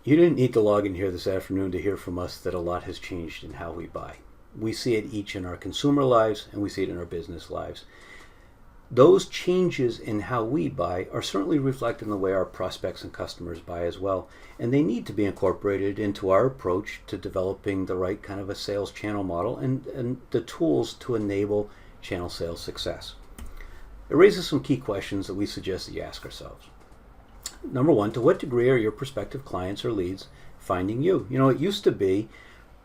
You didn't need to log in here this afternoon to hear from us that a lot has changed in how we buy. We see it each in our consumer lives and we see it in our business lives. Those changes in how we buy are certainly reflected in the way our prospects and customers buy as well, and they need to be incorporated into our approach to developing the right kind of a sales channel model and the tools to enable channel sales success. It raises some key questions that we suggest that you ask ourselves. Number one, to what degree are your prospective clients or leads finding you? It used to be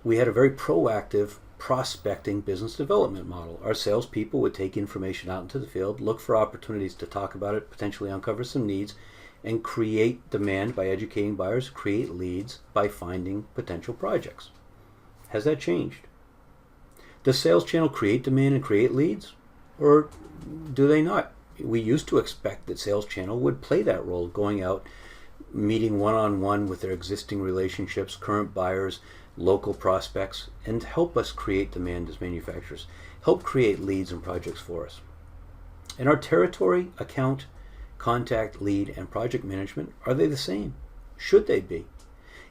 we had a very proactive prospecting business development model. Our salespeople would take information out into the field, look for opportunities to talk about it, potentially uncover some needs, and create demand by educating buyers, create leads by finding potential projects. Has that changed? Does sales channel create demand and create leads, or do they not? We used to expect that sales channel would play that role, going out, meeting one-on-one with their existing relationships, current buyers, local prospects, and help us create demand as manufacturers, help create leads and projects for us. In our territory, account, contact, lead, and project management, are they the same? Should they be?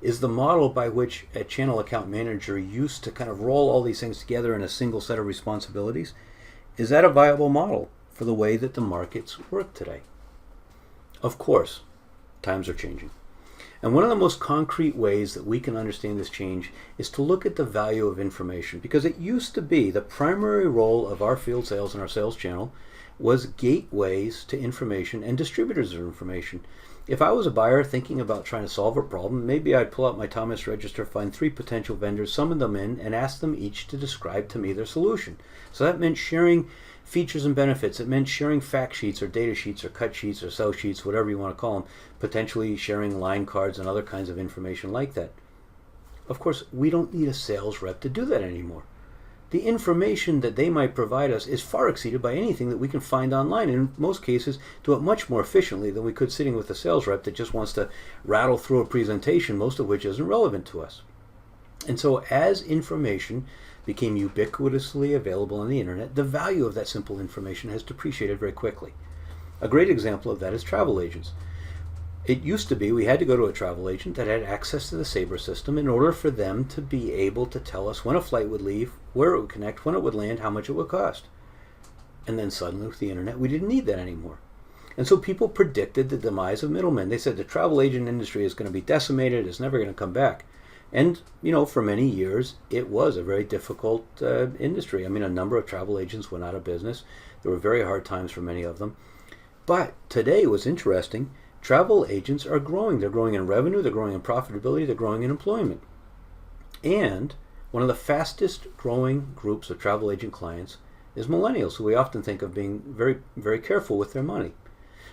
Is the model by which a channel account manager used to kind of roll all these things together in a single set of responsibilities, is that a viable model for the way that the markets work today? Of course, times are changing. And one of the most concrete ways that we can understand this change is to look at the value of information, because it used to be the primary role of our field sales and our sales channel was gateways to information and distributors of information. If I was a buyer thinking about trying to solve a problem, maybe I'd pull out my Thomas Register, find 3 potential vendors, summon them in, and ask them each to describe to me their solution. So that meant sharing features and benefits. It meant sharing fact sheets or data sheets or cut sheets or sell sheets, whatever you want to call them, potentially sharing line cards and other kinds of information like that. Of course, we don't need a sales rep to do that anymore. The information that they might provide us is far exceeded by anything that we can find online, and in most cases do it much more efficiently than we could sitting with a sales rep that just wants to rattle through a presentation, most of which isn't relevant to us. And so as information became ubiquitously available on the internet, the value of that simple information has depreciated very quickly. A great example of that is travel agents. It used to be we had to go to a travel agent that had access to the Sabre system in order for them to be able to tell us when a flight would leave, where it would connect, when it would land, how much it would cost. And then suddenly with the internet, we didn't need that anymore. And so people predicted the demise of middlemen. They said the travel agent industry is going to be decimated, it's never going to come back. And, for many years, it was a very difficult industry. I mean, a number of travel agents went out of business. There were very hard times for many of them. But today was interesting. Travel agents are growing. They're growing in revenue, they're growing in profitability, they're growing in employment. And one of the fastest growing groups of travel agent clients is millennials, who we often think of being very, very careful with their money.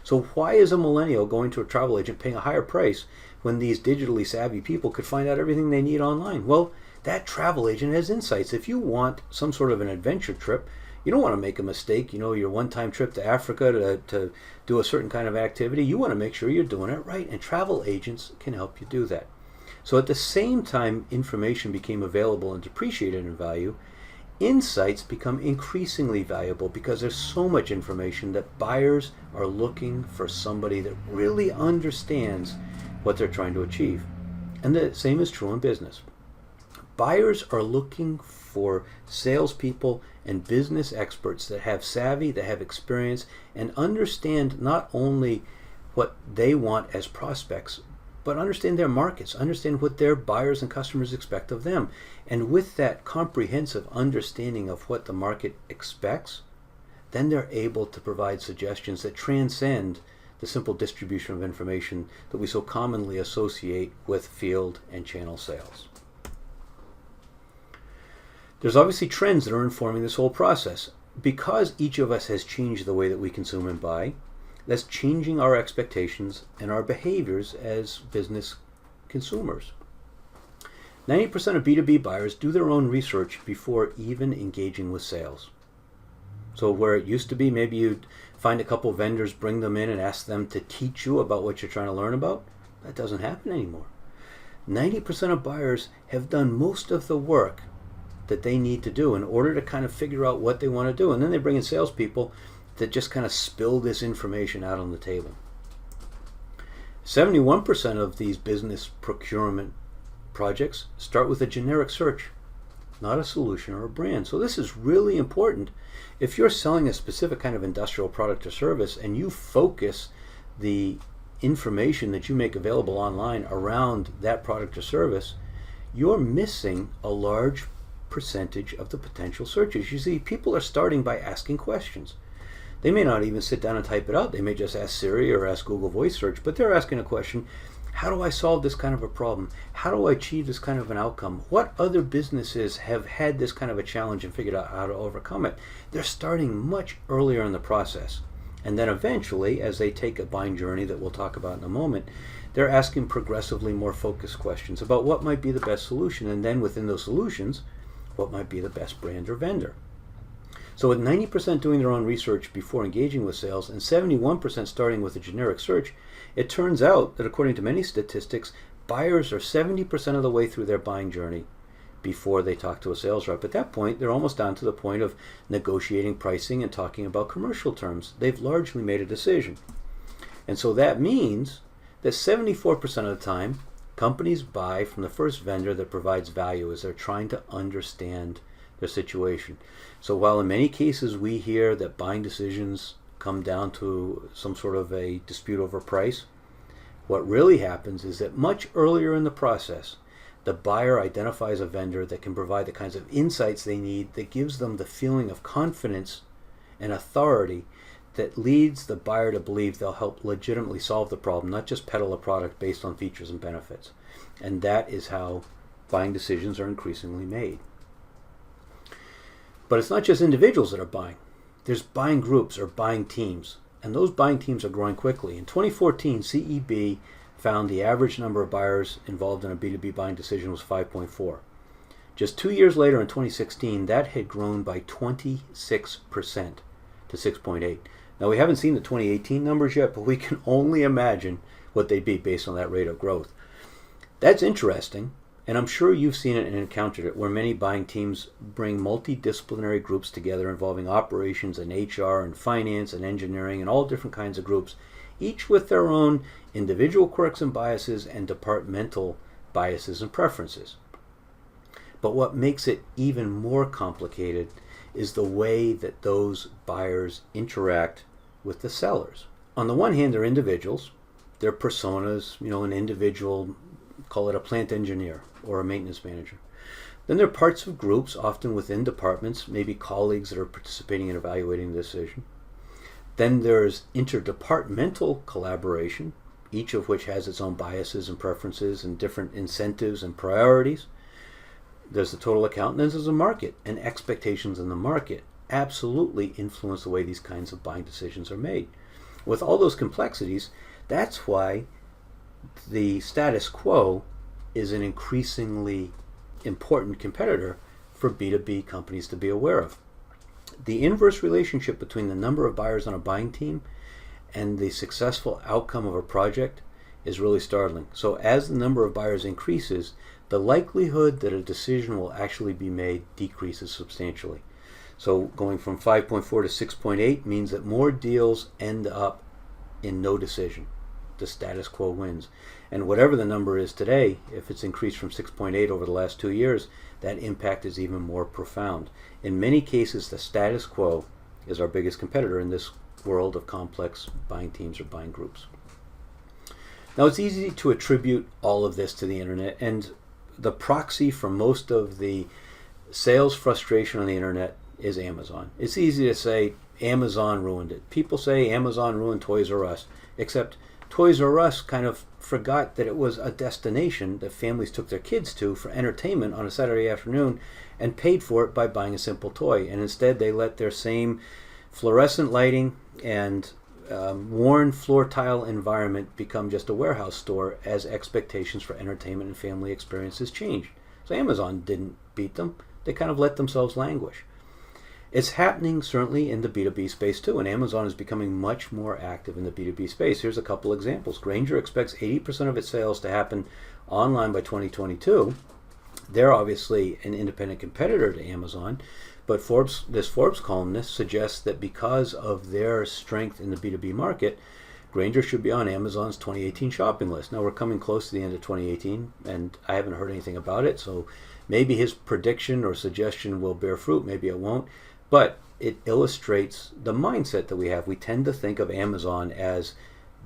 So why is a millennial going to a travel agent paying a higher price when these digitally savvy people could find out everything they need online? Well, that travel agent has insights. If you want some sort of an adventure trip, you don't want to make a mistake, your one-time trip to Africa to do a certain kind of activity. You want to make sure you're doing it right, and travel agents can help you do that. So at the same time information became available and depreciated in value, insights become increasingly valuable because there's so much information that buyers are looking for somebody that really understands what they're trying to achieve. And the same is true in business. Buyers are looking for salespeople and business experts that have savvy, that have experience, and understand not only what they want as prospects, but understand their markets, understand what their buyers and customers expect of them. And with that comprehensive understanding of what the market expects, then they're able to provide suggestions that transcend the simple distribution of information that we so commonly associate with field and channel sales. There's obviously trends that are informing this whole process. Because each of us has changed the way that we consume and buy, that's changing our expectations and our behaviors as business consumers. 90% of B2B buyers do their own research before even engaging with sales. So where it used to be maybe you'd find a couple vendors, bring them in and ask them to teach you about what you're trying to learn about, that doesn't happen anymore. 90% of buyers have done most of the work that they need to do in order to kind of figure out what they want to do. And then they bring in salespeople that just kind of spill this information out on the table. 71% of these business procurement projects start with a generic search, not a solution or a brand. So this is really important. If you're selling a specific kind of industrial product or service and you focus the information that you make available online around that product or service, you're missing a large percentage of the potential searches. You see, people are starting by asking questions. They may not even sit down and type it out. They may just ask Siri or ask Google Voice Search, but they're asking a question. How do I solve this kind of a problem? How do I achieve this kind of an outcome? What other businesses have had this kind of a challenge and figured out how to overcome it? They're starting much earlier in the process. And then eventually, as they take a buying journey that we'll talk about in a moment, they're asking progressively more focused questions about what might be the best solution, and then within those solutions, what might be the best brand or vendor. So with 90% doing their own research before engaging with sales and 71% starting with a generic search, it turns out that according to many statistics, buyers are 70% of the way through their buying journey before they talk to a sales rep. At that point, they're almost down to the point of negotiating pricing and talking about commercial terms. They've largely made a decision. And so that means that 74% of the time, companies buy from the first vendor that provides value as they're trying to understand their situation. So while in many cases we hear that buying decisions come down to some sort of a dispute over price, what really happens is that much earlier in the process, the buyer identifies a vendor that can provide the kinds of insights they need that gives them the feeling of confidence and authority that leads the buyer to believe they'll help legitimately solve the problem, not just peddle a product based on features and benefits. And that is how buying decisions are increasingly made. But it's not just individuals that are buying. There's buying groups or buying teams, and those buying teams are growing quickly. In 2014, CEB found the average number of buyers involved in a B2B buying decision was 5.4. Just 2 years later, in 2016, that had grown by 26% to 6.8. Now, we haven't seen the 2018 numbers yet, but we can only imagine what they'd be based on that rate of growth. That's interesting, and I'm sure you've seen it and encountered it, where many buying teams bring multidisciplinary groups together involving operations and HR and finance and engineering and all different kinds of groups, each with their own individual quirks and biases and departmental biases and preferences. But what makes it even more complicated is the way that those buyers interact with the sellers. On the one hand, they're individuals, they're personas, an individual, call it a plant engineer or a maintenance manager. Then there are parts of groups, often within departments, maybe colleagues that are participating in evaluating the decision. Then there's interdepartmental collaboration, each of which has its own biases and preferences and different incentives and priorities. There's the total account, and then there's a market, and expectations in the market absolutely influence the way these kinds of buying decisions are made. With all those complexities, that's why the status quo is an increasingly important competitor for B2B companies to be aware of. The inverse relationship between the number of buyers on a buying team and the successful outcome of a project is really startling. So as the number of buyers increases, the likelihood that a decision will actually be made decreases substantially. So going from 5.4 to 6.8 means that more deals end up in no decision. The status quo wins. And whatever the number is today, if it's increased from 6.8 over the last 2 years, that impact is even more profound. In many cases, the status quo is our biggest competitor in this world of complex buying teams or buying groups. Now, it's easy to attribute all of this to the internet, and the proxy for most of the sales frustration on the internet is Amazon. It's easy to say Amazon ruined it. People say Amazon ruined Toys R Us, except Toys R Us kind of forgot that it was a destination that families took their kids to for entertainment on a Saturday afternoon and paid for it by buying a simple toy. And instead they let their same fluorescent lighting and worn floor tile environment become just a warehouse store as expectations for entertainment and family experiences changed. So Amazon didn't beat them. They kind of let themselves languish. It's happening certainly in the B2B space too, and Amazon is becoming much more active in the B2B space. Here's a couple examples. Grainger expects 80% of its sales to happen online by 2022. They're obviously an independent competitor to Amazon, but this Forbes columnist suggests that because of their strength in the B2B market, Grainger should be on Amazon's 2018 shopping list. Now we're coming close to the end of 2018, and I haven't heard anything about it, so maybe his prediction or suggestion will bear fruit, maybe it won't, but it illustrates the mindset that we have. We tend to think of Amazon as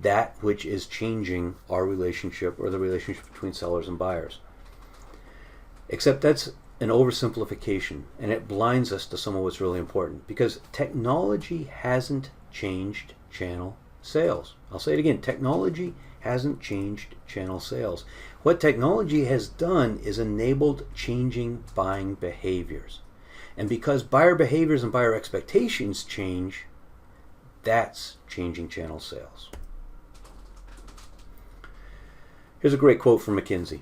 that which is changing our relationship or the relationship between sellers and buyers. Except that's an oversimplification, and it blinds us to some of what's really important, because technology hasn't changed channel sales. I'll say it again, technology hasn't changed channel sales. What technology has done is enabled changing buying behaviors. And because buyer behaviors and buyer expectations change, that's changing channel sales. Here's a great quote from McKinsey.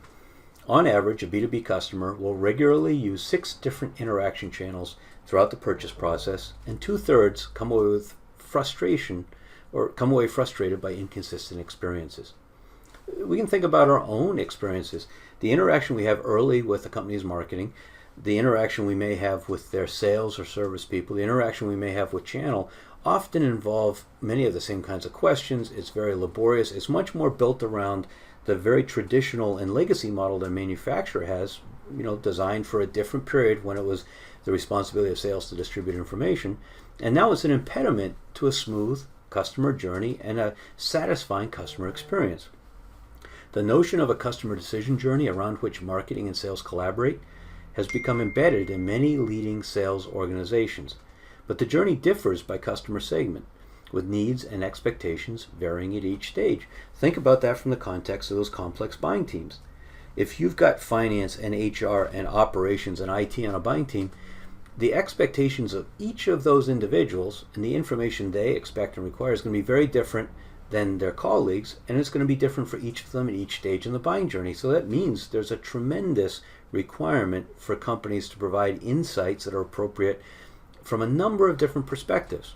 On average, a B2B customer will regularly use 6 different interaction channels throughout the purchase process, and 2/3 come away with frustration or come away frustrated by inconsistent experiences. We can think about our own experiences. The interaction we have early with the company's marketing, the interaction we may have with their sales or service people, the interaction we may have with channel often involve many of the same kinds of questions. It's very laborious. It's much more built around the very traditional and legacy model that a manufacturer has, designed for a different period when it was the responsibility of sales to distribute information. And now it's an impediment to a smooth customer journey and a satisfying customer experience. The notion of a customer decision journey around which marketing and sales collaborate has become embedded in many leading sales organizations. But the journey differs by customer segment, with needs and expectations varying at each stage. Think about that from the context of those complex buying teams. If you've got finance and HR and operations and IT on a buying team, the expectations of each of those individuals and the information they expect and require is going to be very different than their colleagues, and it's going to be different for each of them at each stage in the buying journey. So that means there's a tremendous requirement for companies to provide insights that are appropriate from a number of different perspectives.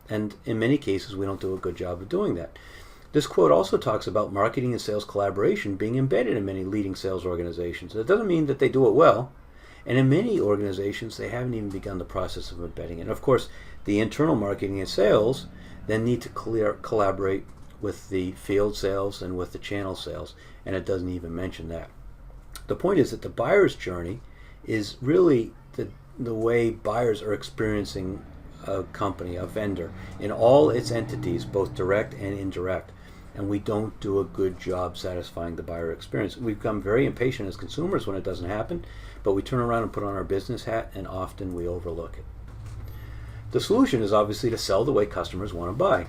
And in many cases, we don't do a good job of doing that. This quote also talks about marketing and sales collaboration being embedded in many leading sales organizations. It doesn't mean that they do it well. And in many organizations, they haven't even begun the process of embedding it. And of course, the internal marketing and sales then need to collaborate with the field sales and with the channel sales. And it doesn't even mention that. The point is that the buyer's journey is really the way buyers are experiencing a company, a vendor, in all its entities, both direct and indirect. And we don't do a good job satisfying the buyer experience. We become very impatient as consumers when it doesn't happen, but we turn around and put on our business hat, and often we overlook it. The solution is obviously to sell the way customers want to buy.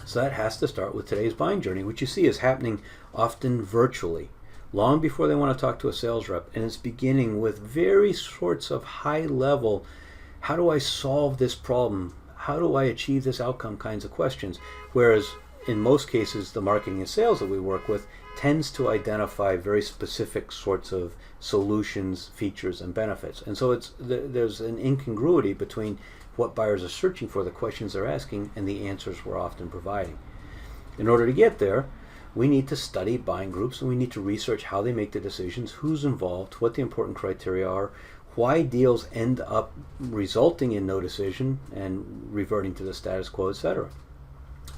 So that has to start with today's buying journey, which you see is happening often virtually, long before they want to talk to a sales rep. And it's beginning with very sorts of high-level, how do I solve this problem? How do I achieve this outcome kinds of questions? Whereas in most cases, the marketing and sales that we work with tends to identify very specific sorts of solutions, features, and benefits. And so there's an incongruity between what buyers are searching for, the questions they're asking, and the answers we're often providing. In order to get there, we need to study buying groups, and we need to research how they make the decisions, who's involved, what the important criteria are, why deals end up resulting in no decision and reverting to the status quo, etc.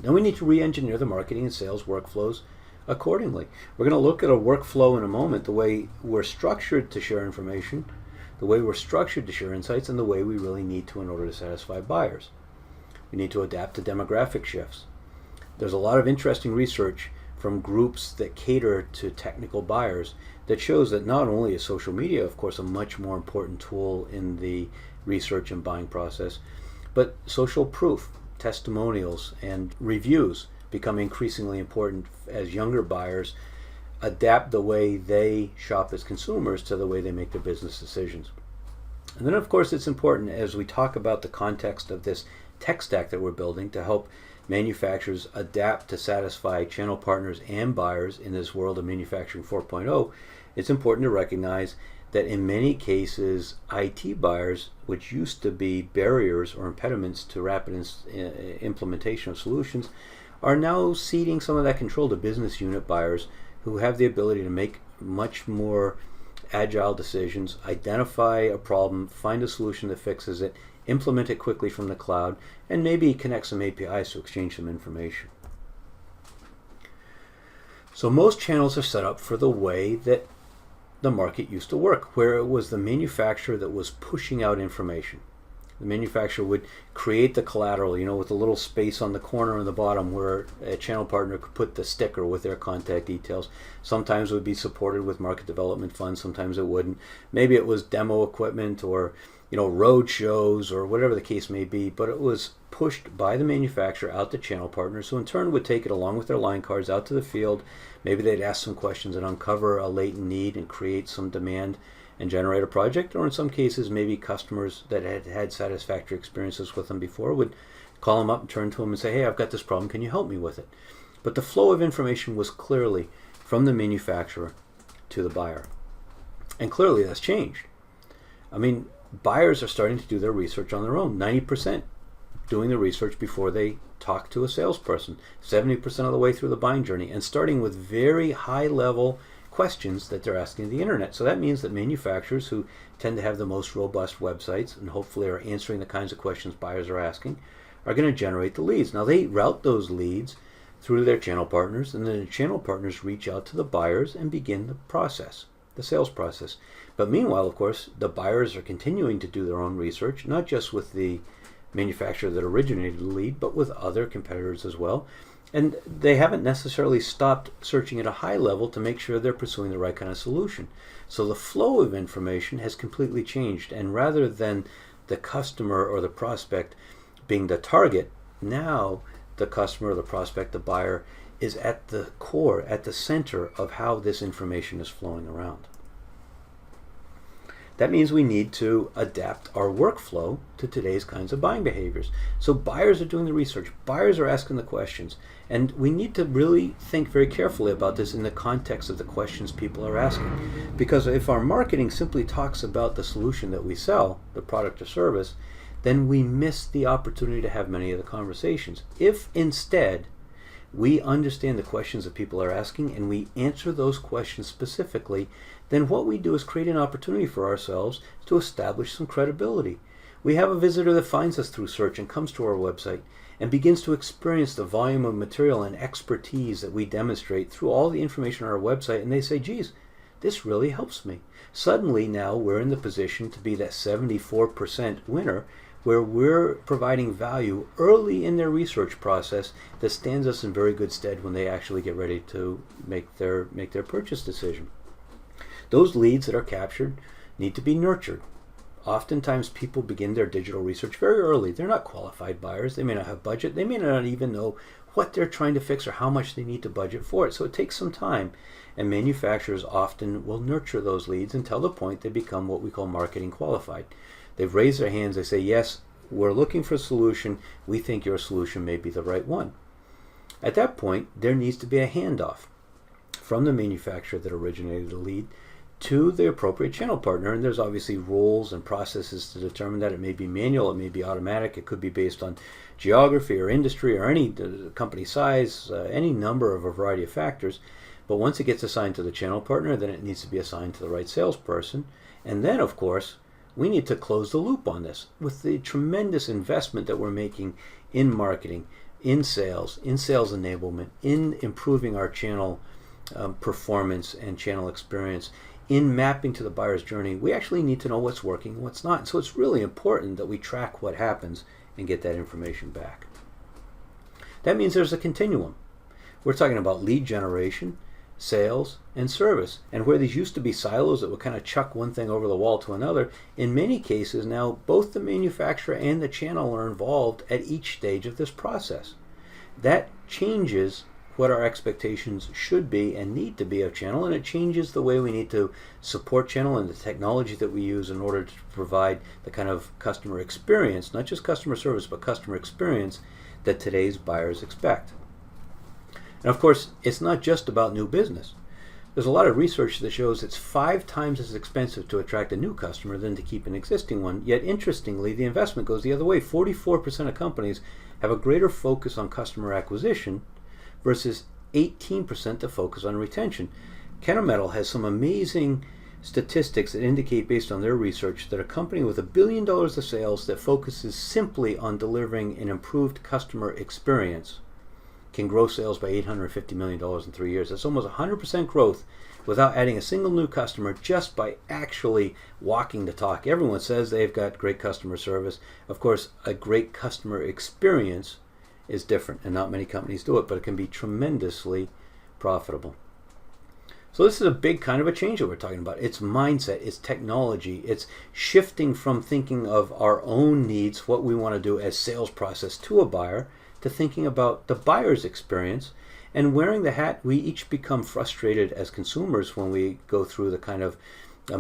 Then we need to re-engineer the marketing and sales workflows accordingly. We're going to look at a workflow in a moment, the way we're structured to share information, the way we're structured to share insights, and the way we really need to in order to satisfy buyers. We need to adapt to demographic shifts. There's a lot of interesting research from groups that cater to technical buyers that shows that not only is social media, of course, a much more important tool in the research and buying process, but social proof, testimonials, and reviews become increasingly important as younger buyers adapt the way they shop as consumers to the way they make their business decisions. And then, of course, it's important as we talk about the context of this tech stack that we're building to help manufacturers adapt to satisfy channel partners and buyers in this world of manufacturing 4.0, it's important to recognize that in many cases, IT buyers, which used to be barriers or impediments to rapid implementation of solutions, are now ceding some of that control to business unit buyers who have the ability to make much more agile decisions, identify a problem, find a solution that fixes it, implement it quickly from the cloud, and maybe connect some APIs to exchange some information. So most channels are set up for the way that the market used to work, where it was the manufacturer that was pushing out information. The manufacturer would create the collateral, with a little space on the corner and the bottom where a channel partner could put the sticker with their contact details. Sometimes it would be supported with market development funds, sometimes it wouldn't. Maybe it was demo equipment or road shows or whatever the case may be, but it was pushed by the manufacturer out to channel partners, who in turn would take it along with their line cards out to the field. Maybe they'd ask some questions and uncover a latent need and create some demand and generate a project, or in some cases maybe customers that had had satisfactory experiences with them before would call them up and turn to them and say, hey, I've got this problem, can you help me with it? But the flow of information was clearly from the manufacturer to the buyer. And clearly that's changed. I mean, buyers are starting to do their research on their own. 90% doing the research before they talk to a salesperson, 70% of the way through the buying journey, and starting with very high level questions that they're asking the internet. So that means that manufacturers, who tend to have the most robust websites and hopefully are answering the kinds of questions buyers are asking, are going to generate the leads. Now they route those leads through their channel partners, and then the channel partners reach out to the buyers and begin the process, the sales process. But meanwhile, of course, the buyers are continuing to do their own research, not just with the manufacturer that originated the lead, but with other competitors as well. And they haven't necessarily stopped searching at a high level to make sure they're pursuing the right kind of solution. So the flow of information has completely changed. And rather than the customer or the prospect being the target, now the customer or the prospect, the buyer, is at the core, at the center of how this information is flowing around. That means we need to adapt our workflow to today's kinds of buying behaviors. So buyers are doing the research, buyers are asking the questions, and we need to really think very carefully about this in the context of the questions people are asking. Because if our marketing simply talks about the solution that we sell, the product or service, then we miss the opportunity to have many of the conversations. If instead we understand the questions that people are asking and we answer those questions specifically, then what we do is create an opportunity for ourselves to establish some credibility. We have a visitor that finds us through search and comes to our website and begins to experience the volume of material and expertise that we demonstrate through all the information on our website, and they say, geez, this really helps me. Suddenly now we're in the position to be that 74% winner, where we're providing value early in their research process that stands us in very good stead when they actually get ready to make their purchase decision. Those leads that are captured need to be nurtured. Oftentimes people begin their digital research very early. They're not qualified buyers. They may not have budget. They may not even know what they're trying to fix or how much they need to budget for it. So it takes some time, and manufacturers often will nurture those leads until the point they become what we call marketing qualified. They've raised their hands. They say, yes, we're looking for a solution. We think your solution may be the right one. At that point, there needs to be a handoff from the manufacturer that originated the lead to the appropriate channel partner. And there's obviously rules and processes to determine that. It may be manual, it may be automatic, it could be based on geography or industry or any company size, any number of a variety of factors. But once it gets assigned to the channel partner, then it needs to be assigned to the right salesperson. And then, of course, we need to close the loop on this. With the tremendous investment that we're making in marketing, in sales enablement, in improving our channel performance and channel experience, in mapping to the buyer's journey, we actually need to know what's working and what's not. And so it's really important that we track what happens and get that information back. That means there's a continuum. We're talking about lead generation, sales, and service. And where these used to be silos that would kind of chuck one thing over the wall to another, in many cases now both the manufacturer and the channel are involved at each stage of this process. That changes what our expectations should be and need to be of channel, and it changes the way we need to support channel and the technology that we use in order to provide the kind of customer experience, not just customer service, but customer experience that today's buyers expect. And of course, it's not just about new business. There's a lot of research that shows it's 5 times as expensive to attract a new customer than to keep an existing one. Yet interestingly, the investment goes the other way. 44% of companies have a greater focus on customer acquisition versus 18% to focus on retention. Kennametal has some amazing statistics that indicate, based on their research, that a company with $1 billion of sales that focuses simply on delivering an improved customer experience can grow sales by $850 million in 3 years. That's almost 100% growth without adding a single new customer, just by actually walking the talk. Everyone says they've got great customer service. Of course, a great customer experience is different, and not many companies do it, but it can be tremendously profitable. So this is a big kind of a change that we're talking about. It's mindset, it's technology, it's shifting from thinking of our own needs, what we want to do as sales process to a buyer, to thinking about the buyer's experience. And wearing the hat, we each become frustrated as consumers when we go through the kind of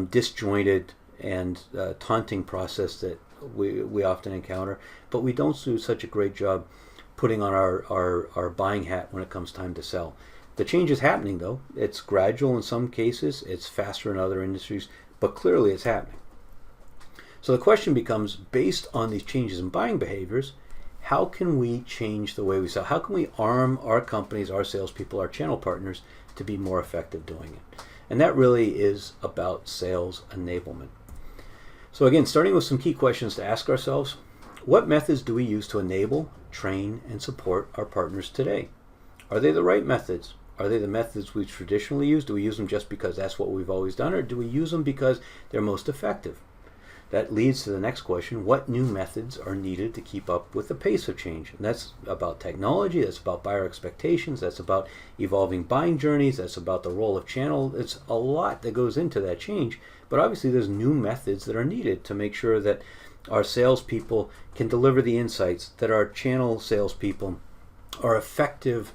disjointed and taunting process that we often encounter, but we don't do such a great job putting on our buying hat when it comes time to sell. The change is happening, though. It's gradual in some cases, it's faster in other industries, but clearly it's happening. So the question becomes, based on these changes in buying behaviors, how can we change the way we sell? How can we arm our companies, our salespeople, our channel partners to be more effective doing it? And that really is about sales enablement. So again, starting with some key questions to ask ourselves: what methods do we use to enable, train, and support our partners today? Are they the right methods? Are they the methods we traditionally use? Do we use them just because that's what we've always done, or do we use them because they're most effective? That leads to the next question: what new methods are needed to keep up with the pace of change? And that's about technology, that's about buyer expectations, that's about evolving buying journeys, that's about the role of channel. It's a lot that goes into that change, but obviously there's new methods that are needed to make sure that our salespeople can deliver the insights, that our channel salespeople are effective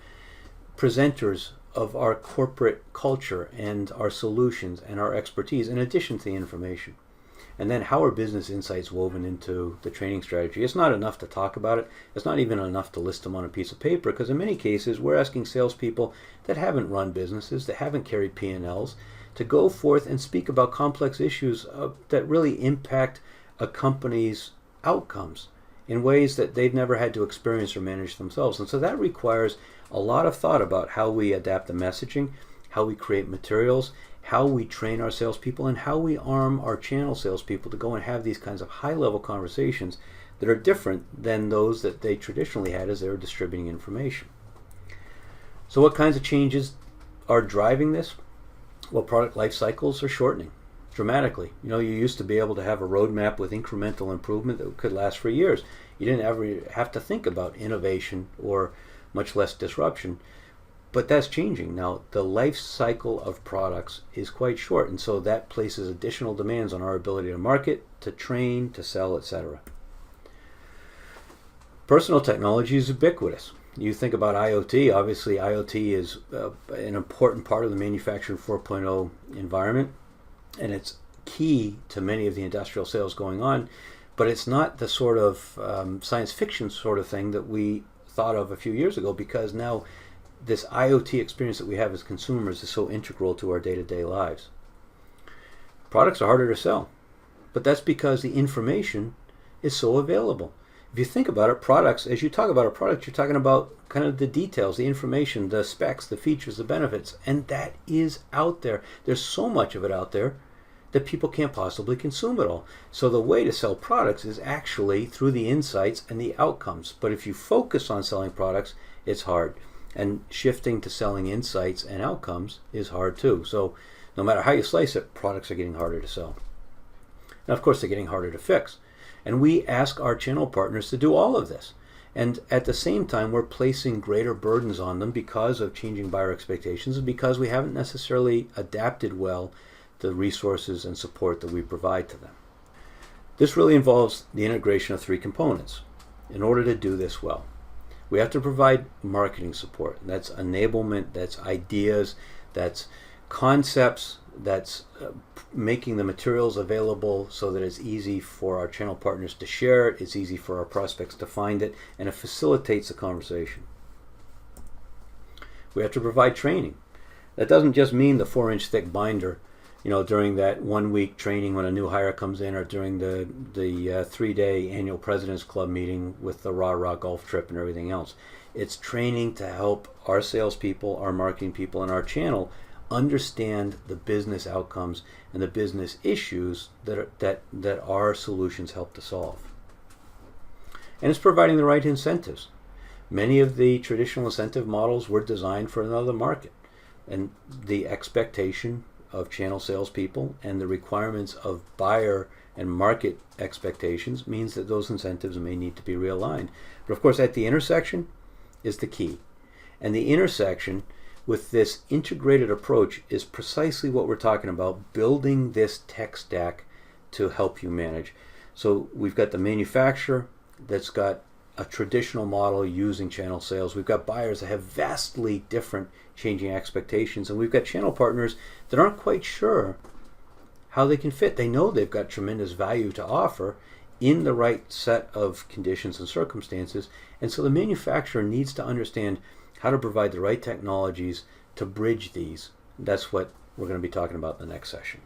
presenters of our corporate culture and our solutions and our expertise, in addition to the information. And then how are business insights woven into the training strategy? It's not enough to talk about it. It's not even enough to list them on a piece of paper, because in many cases we're asking salespeople that haven't run businesses, that haven't carried P&Ls, to go forth and speak about complex issues that really impact a company's outcomes in ways that they've never had to experience or manage themselves. And so that requires a lot of thought about how we adapt the messaging, how we create materials, how we train our salespeople, and how we arm our channel salespeople to go and have these kinds of high-level conversations that are different than those that they traditionally had as they were distributing information. So what kinds of changes are driving this? Well, product life cycles are shortening dramatically. You used to be able to have a roadmap with incremental improvement that could last for years. You didn't ever have to think about innovation or much less disruption. But that's changing now. The life cycle of products is quite short, and so that places additional demands on our ability to market, to train, to sell, etc. Personal technology is ubiquitous. You think about IoT, obviously IoT is an important part of the manufacturing 4.0 environment, and it's key to many of the industrial sales going on, but it's not the sort of science fiction sort of thing that we thought of a few years ago, because now this IoT experience that we have as consumers is so integral to our day-to-day lives. Products are harder to sell, but that's because the information is so available. If you think about it, products, as you talk about a product, you're talking about kind of the details, the information, the specs, the features, the benefits, and that is out there. There's so much of it out there that people can't possibly consume it all. So the way to sell products is actually through the insights and the outcomes. But if you focus on selling products, it's hard. And shifting to selling insights and outcomes is hard too. So no matter how you slice it, products are getting harder to sell. And of course, they're getting harder to fix. And we ask our channel partners to do all of this. And at the same time, we're placing greater burdens on them because of changing buyer expectations and because we haven't necessarily adapted well the resources and support that we provide to them. This really involves the integration of three components in order to do this well. We have to provide marketing support. That's enablement, that's ideas, that's concepts, that's making the materials available so that it's easy for our channel partners to share it, it's easy for our prospects to find it, and it facilitates the conversation. We have to provide training. That doesn't just mean the 4-inch thick binder, during that 1-week training when a new hire comes in, or during the 3-day annual President's Club meeting with the rah-rah golf trip and everything else. It's training to help our salespeople, our marketing people, and our channel understand the business outcomes and the business issues that our solutions help to solve. And it's providing the right incentives. Many of the traditional incentive models were designed for another market, and the expectation of channel salespeople and the requirements of buyer and market expectations means that those incentives may need to be realigned. But of course, at the intersection is the key. And the intersection with this integrated approach is precisely what we're talking about, building this tech stack to help you manage. So we've got the manufacturer that's got a traditional model using channel sales. We've got buyers that have vastly different changing expectations, and we've got channel partners that aren't quite sure how they can fit. They know they've got tremendous value to offer in the right set of conditions and circumstances, and so the manufacturer needs to understand how to provide the right technologies to bridge these. That's what we're going to be talking about in the next session.